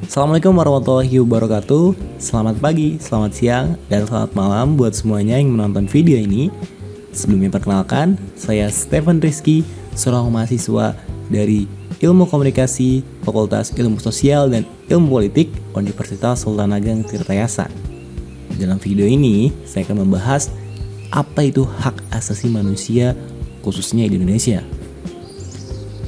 Assalamualaikum warahmatullahi wabarakatuh. Selamat pagi, selamat siang, dan selamat malam buat semuanya yang menonton video ini. Sebelumnya perkenalkan, saya Stephen Rizky, seorang mahasiswa dari Ilmu Komunikasi, Fakultas Ilmu Sosial dan Ilmu Politik, Universitas Sultan Ageng Tirtayasa. Dalam video ini, saya akan membahas apa itu hak asasi manusia, khususnya di Indonesia.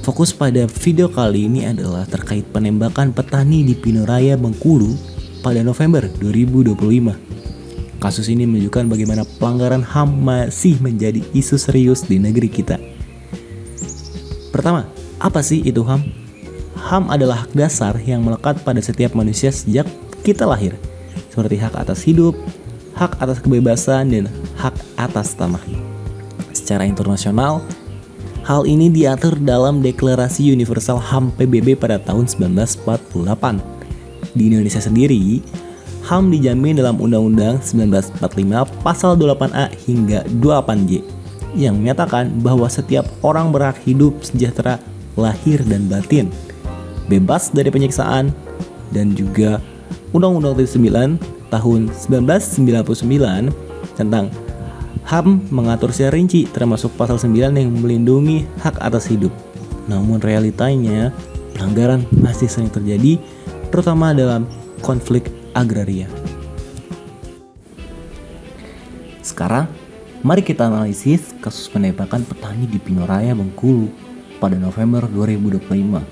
Fokus pada video kali ini adalah terkait penembakan petani di Pinoraya, Bengkulu pada November 2025. Kasus ini menunjukkan bagaimana pelanggaran HAM masih menjadi isu serius di negeri kita. Pertama, apa sih itu HAM? HAM adalah hak dasar yang melekat pada setiap manusia sejak kita lahir, seperti hak atas hidup, hak atas kebebasan, dan hak atas tanah. Secara internasional, hal ini diatur dalam Deklarasi Universal HAM PBB pada tahun 1948. Di Indonesia sendiri, HAM dijamin dalam Undang-Undang 1945 Pasal 28A hingga 28J yang menyatakan bahwa setiap orang berhak hidup sejahtera lahir dan batin, bebas dari penyiksaan, dan juga Undang-Undang 9 tahun 1999 tentang HAM mengatur secara rinci termasuk pasal 9 yang melindungi hak atas hidup. Namun realitanya pelanggaran masih sering terjadi, terutama dalam konflik agraria. Sekarang, mari kita analisis kasus penembakan petani di Pinoraya, Bengkulu pada November 2025.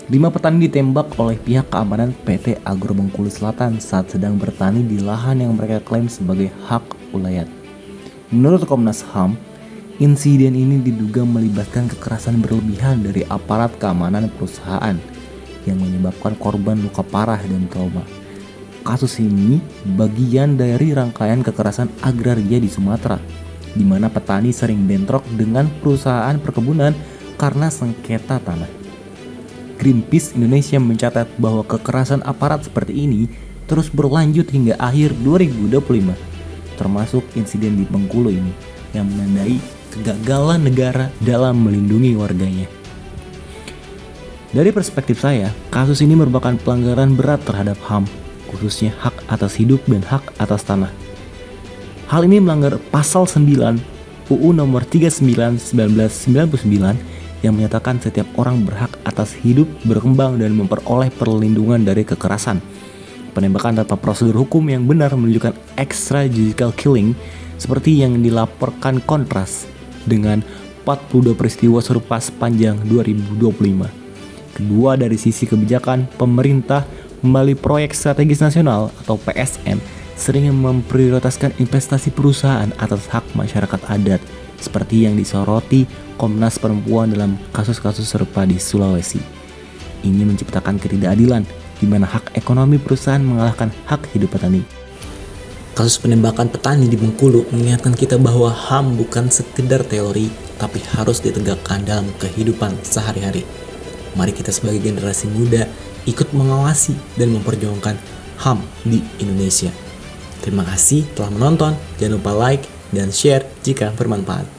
5 petani ditembak oleh pihak keamanan PT Agro Bengkulu Selatan saat sedang bertani di lahan yang mereka klaim sebagai hak ulayat. Menurut Komnas HAM, insiden ini diduga melibatkan kekerasan berlebihan dari aparat keamanan perusahaan yang menyebabkan korban luka parah dan trauma. Kasus ini bagian dari rangkaian kekerasan agraria di Sumatera, di mana petani sering bentrok dengan perusahaan perkebunan karena sengketa tanah. Greenpeace Indonesia mencatat bahwa kekerasan aparat seperti ini terus berlanjut hingga akhir 2025. Termasuk insiden di Bengkulu ini yang menandai kegagalan negara dalam melindungi warganya. Dari perspektif saya, kasus ini merupakan pelanggaran berat terhadap HAM, khususnya hak atas hidup dan hak atas tanah. Hal ini melanggar pasal 9 UU nomor 39/1999 yang menyatakan setiap orang berhak atas hidup, berkembang, dan memperoleh perlindungan dari kekerasan. Penembakan tanpa prosedur hukum yang benar menunjukkan extrajudicial killing seperti yang dilaporkan Kontras dengan 42 peristiwa serupa sepanjang 2025. Kedua, dari sisi kebijakan, pemerintah melalui proyek strategis nasional atau PSN sering memprioritaskan investasi perusahaan atas hak masyarakat adat seperti yang disoroti Komnas Perempuan dalam kasus-kasus serupa di Sulawesi. Ini menciptakan ketidakadilan di mana hak ekonomi perusahaan mengalahkan hak hidup petani. Kasus penembakan petani di Bengkulu mengingatkan kita bahwa HAM bukan sekedar teori, tapi harus ditegakkan dalam kehidupan sehari-hari. Mari kita sebagai generasi muda ikut mengawasi dan memperjuangkan HAM di Indonesia. Terima kasih telah menonton, jangan lupa like dan share jika bermanfaat.